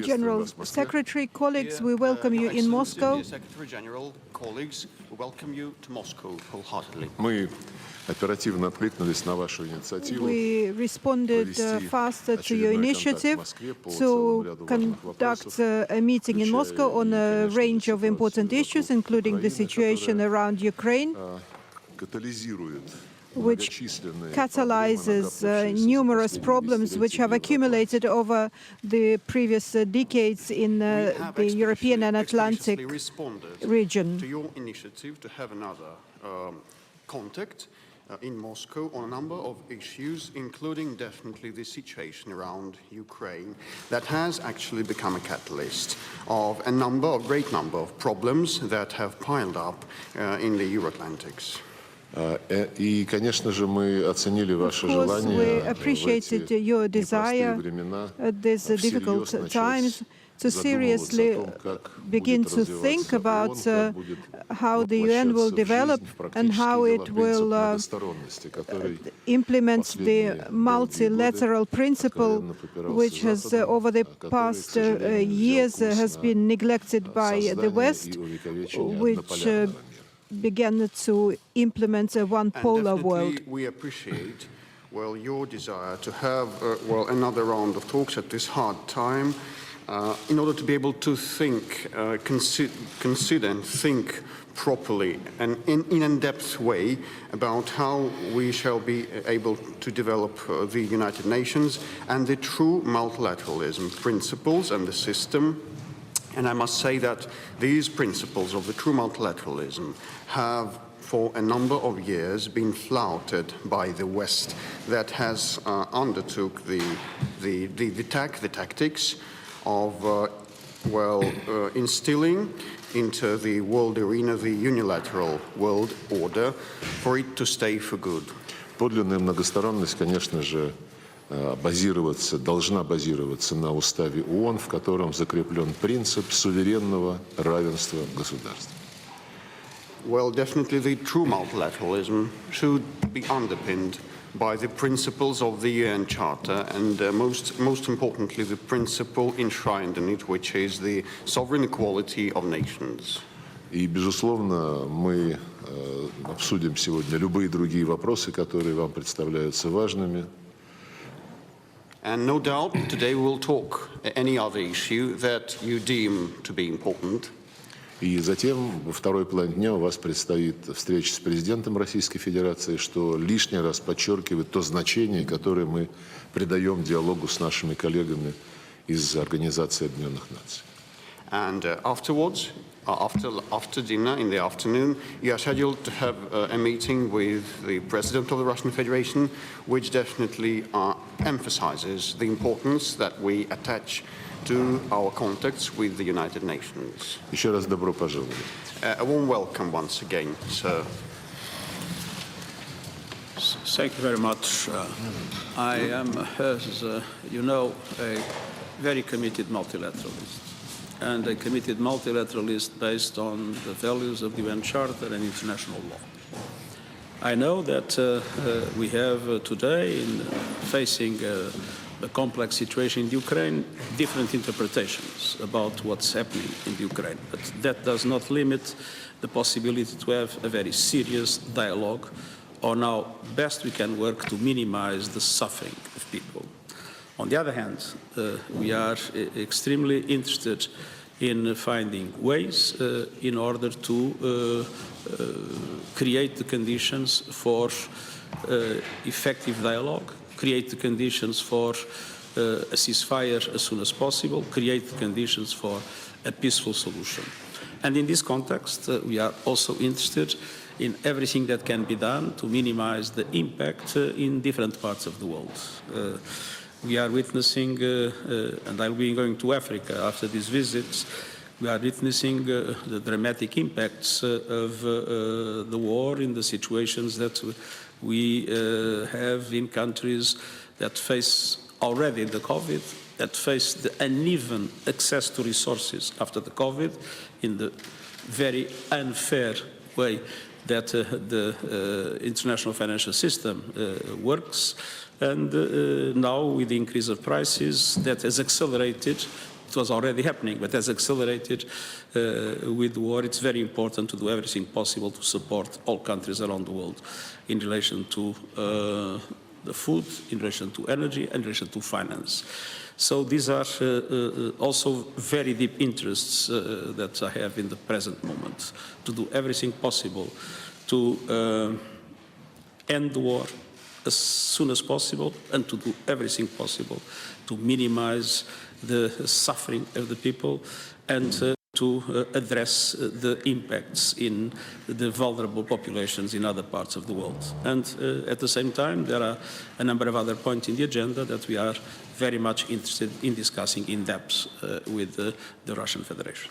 General Secretary, colleagues, we welcome you in Moscow. Secretary General, colleagues, we welcome you to Moscow wholeheartedly. We responded faster to your initiative to conduct a meeting in Moscow on a range of important issues, including the situation around Ukraine, which catalyzes numerous problems which have accumulated over the previous decades in the European and Atlantic region. To your initiative to have another contact in Moscow on a number of issues, including definitely the situation around Ukraine, that has actually become a catalyst of a great number of problems that have piled up in the Euro-Atlantics. Of course, we appreciated your desire at these difficult times to seriously begin to think about how the UN will develop and how it will implement the multilateral principle, which has, over the past years, has been neglected by the West, which began to implement a one-polar world. We appreciate, your desire to have, another round of talks at this hard time in order to be able to think, consider and think properly and in a depth way about how we shall be able to develop the United Nations and the true multilateralism principles and the system. And I must say that these principles of the true multilateralism have, for a number of years, been flouted by the West that has undertook the tactics of, instilling into the world arena the unilateral world order for it to stay for good. Подлинная многосторонность, конечно же, должна базироваться на уставе ООН, в котором закреплен принцип суверенного равенства государств. Well, definitely the true multilateralism should be underpinned by the principles of the UN Charter and most importantly the principle enshrined in it, which is the sovereign equality of nations. И, безусловно, мы обсудим сегодня любые другие вопросы, которые вам представляются важными. And no doubt, today we'll talk any other issue that you deem to be important. И затем, во второй половине дня, у вас предстоит встреча с президентом Российской Федерации, что лишний раз подчеркивает то значение, которое мы придаем диалогу с нашими коллегами из Организации Объединенных Наций. And afterwards, after dinner in the afternoon, you are scheduled to have a meeting with the President of the Russian Federation, which definitely emphasizes the importance that we attach to our contacts with the United Nations. Еще раз добро пожаловать. A warm welcome once again, sir. Thank you very much. I am, as you know, a very committed multilateralist, and a committed multilateralist based on the values of the UN Charter and international law. I know that we have today, in facing the complex situation in Ukraine, different interpretations about what's happening in Ukraine. But that does not limit the possibility to have a very serious dialogue on how best we can work to minimize the suffering of people. On the other hand, we are extremely interested in finding ways in order to create the conditions for effective dialogue, create the conditions for a ceasefire as soon as possible, create the conditions for a peaceful solution. And in this context, we are also interested in everything that can be done to minimize the impact in different parts of the world. We are witnessing, and I'll be going to Africa after these visits, we are witnessing the dramatic impacts of the war in the situations that we have in countries that face already the COVID, that face the uneven access to resources after the COVID, in the very unfair way that the international financial system works, and now with the increase of prices that has accelerated it was already happening, but has accelerated with the war. It's very important to do everything possible to support all countries around the world in relation to the food, in relation to energy, in relation to finance. So these are also very deep interests that I have in the present moment, to do everything possible to end the war as soon as possible and to do everything possible to minimize the suffering of the people and to address the impacts in the vulnerable populations in other parts of the world. And at the same time, there are a number of other points in the agenda that we are very much interested in discussing in depth with the Russian Federation.